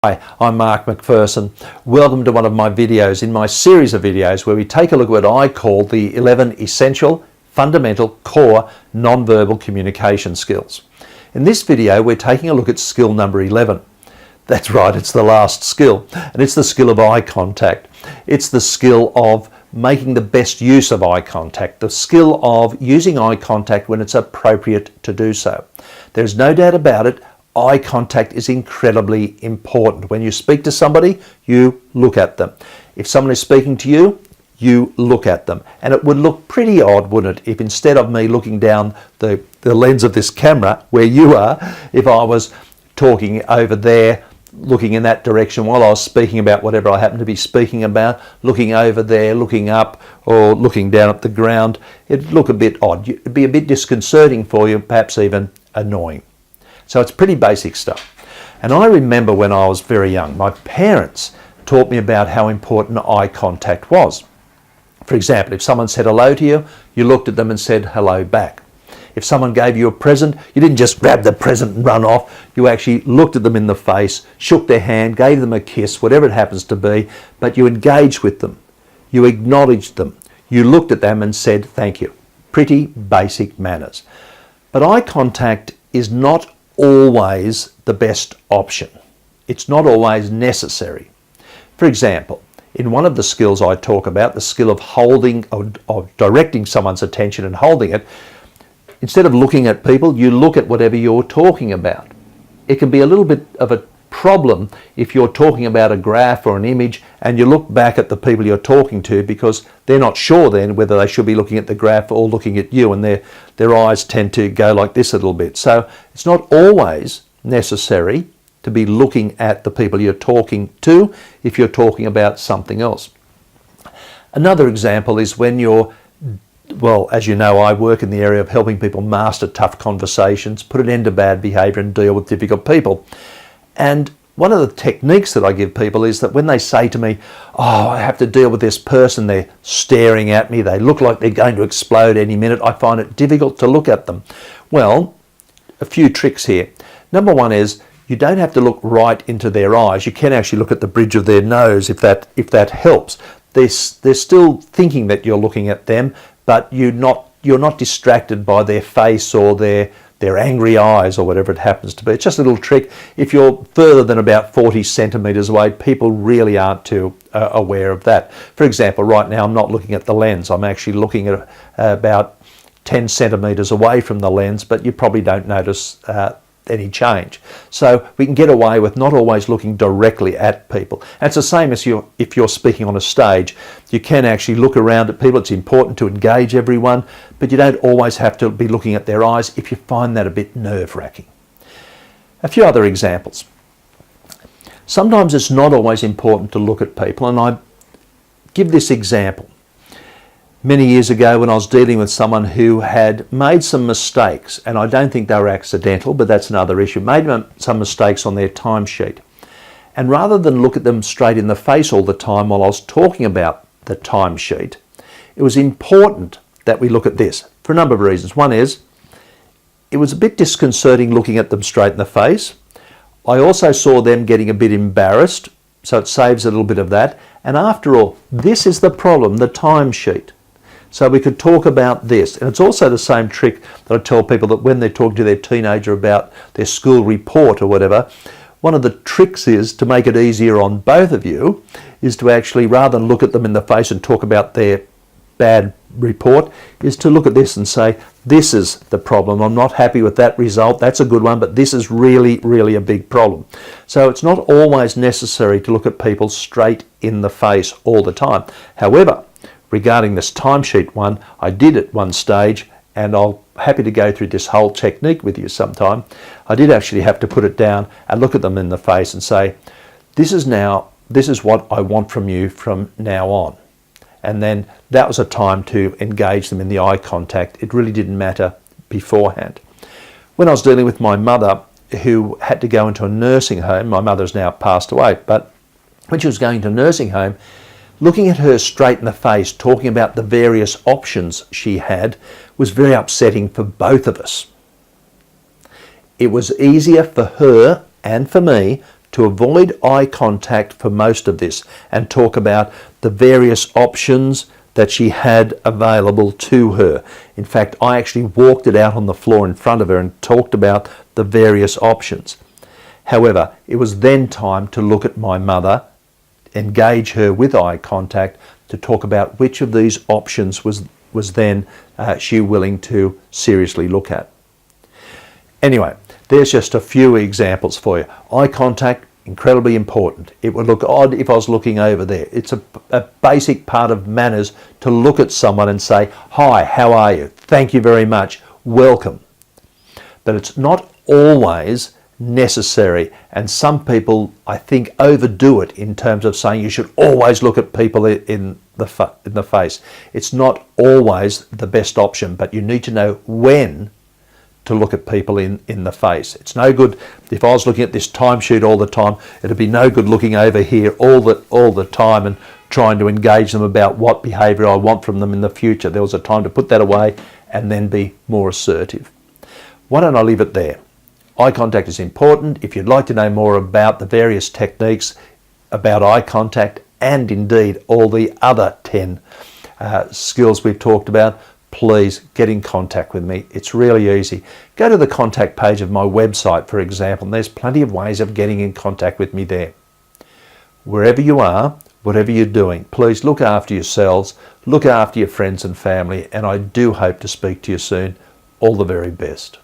Hi, I'm Mark McPherson. Welcome to one of my videos in my series of videos where we take a look at what I call the 11 essential, fundamental, core non-verbal communication skills. In this video, we're taking a look at skill number 11. That's right, it's the last skill, and it's the skill of eye contact. It's the skill of making the best use of eye contact, the skill of using eye contact when it's appropriate to do so. There's no doubt about it. Eye contact is incredibly important. When you speak to somebody, you look at them. If someone is speaking to you, you look at them. And it would look pretty odd, wouldn't it, if instead of me looking down the lens of this camera where you are, if I was talking over there, looking in that direction while I was speaking about whatever I happen to be speaking about, looking over there, looking up, or looking down at the ground, it'd look a bit odd. It'd be a bit disconcerting for you, perhaps even annoying. So it's pretty basic stuff. And I remember when I was very young, my parents taught me about how important eye contact was. For example, if someone said hello to you, you looked at them and said hello back. If someone gave you a present, you didn't just grab the present and run off. You actually looked at them in the face, shook their hand, gave them a kiss, whatever it happens to be, but you engaged with them. You acknowledged them. You looked at them and said thank you. Pretty basic manners. But eye contact is not always the best option. It's not always necessary. For example, in one of the skills I talk about, the skill of holding, of directing someone's attention and holding it, instead of looking at people, you look at whatever you're talking about. It can be a little bit of a problem if you're talking about a graph or an image and you look back at the people you're talking to because they're not sure then whether they should be looking at the graph or looking at you, and their eyes tend to go like this a little bit. So it's not always necessary to be looking at the people you're talking to if you're talking about something else. Another example is when you're, well, as you know, I work in the area of helping people master tough conversations, put an end to bad behaviour and deal with difficult people. And one of the techniques that I give people is that when they say to me, oh, I have to deal with this person, they're staring at me, they look like they're going to explode any minute, I find it difficult to look at them. Well, a few tricks here. Number one is you don't have to look right into their eyes. You can actually look at the bridge of their nose if that helps. They're still thinking that you're looking at them, but you're not distracted by their face or their angry eyes or whatever it happens to be. It's just a little trick. If you're further than about 40 centimetres away, people really aren't too aware of that. For example, right now I'm not looking at the lens. I'm actually looking at about 10 centimetres away from the lens, but you probably don't notice any change. So we can get away with not always looking directly at people. And it's the same as if you're speaking on a stage. You can actually look around at people. It's important to engage everyone, but you don't always have to be looking at their eyes if you find that a bit nerve-wracking. A few other examples. Sometimes it's not always important to look at people, and I give this example. Many years ago when I was dealing with someone who had made some mistakes, and I don't think they were accidental, but that's another issue, made some mistakes on their timesheet. And rather than look at them straight in the face all the time while I was talking about the timesheet, it was important that we look at this for a number of reasons. One is, it was a bit disconcerting looking at them straight in the face. I also saw them getting a bit embarrassed, so it saves a little bit of that. And after all, this is the problem, the timesheet. So we could talk about this. And it's also the same trick that I tell people that when they're talking to their teenager about their school report or whatever, one of the tricks is to make it easier on both of you is to actually, rather than look at them in the face and talk about their bad report, is to look at this and say, this is the problem. I'm not happy with that result. That's a good one, but this is really, really a big problem. So it's not always necessary to look at people straight in the face all the time. However, regarding this timesheet one, I did at one stage, and I'm happy to go through this whole technique with you sometime. I did actually have to put it down and look at them in the face and say, this is what I want from you from now on. And then that was a time to engage them in the eye contact. It really didn't matter beforehand. When I was dealing with my mother, who had to go into a nursing home, my mother's now passed away, but when she was going to a nursing home, looking at her straight in the face, talking about the various options she had, was very upsetting for both of us. It was easier for her and for me to avoid eye contact for most of this and talk about the various options that she had available to her. In fact, I actually walked it out on the floor in front of her and talked about the various options. However, it was then time to look at my mother, engage her with eye contact to talk about which of these options was then she willing to seriously look at. Anyway, there's just a few examples for you. Eye contact, incredibly important. It would look odd if I was looking over there. It's a basic part of manners to look at someone and say, "Hi, how are you? Thank you very much. Welcome." But it's not always necessary, and some people, I think, overdo it in terms of saying you should always look at people in the face. It's not always the best option, but you need to know when to look at people in the face. It's no good if I was looking at this timesheet all the time. It'd be no good looking over here all the time and trying to engage them about what behaviour I want from them in the future. There was a time to put that away and then be more assertive. Why don't I leave it there? Eye contact is important. If you'd like to know more about the various techniques about eye contact and indeed all the other 10 skills we've talked about, please get in contact with me. It's really easy. Go to the contact page of my website, for example, and there's plenty of ways of getting in contact with me there. Wherever you are, whatever you're doing, please look after yourselves, look after your friends and family, and I do hope to speak to you soon. All the very best.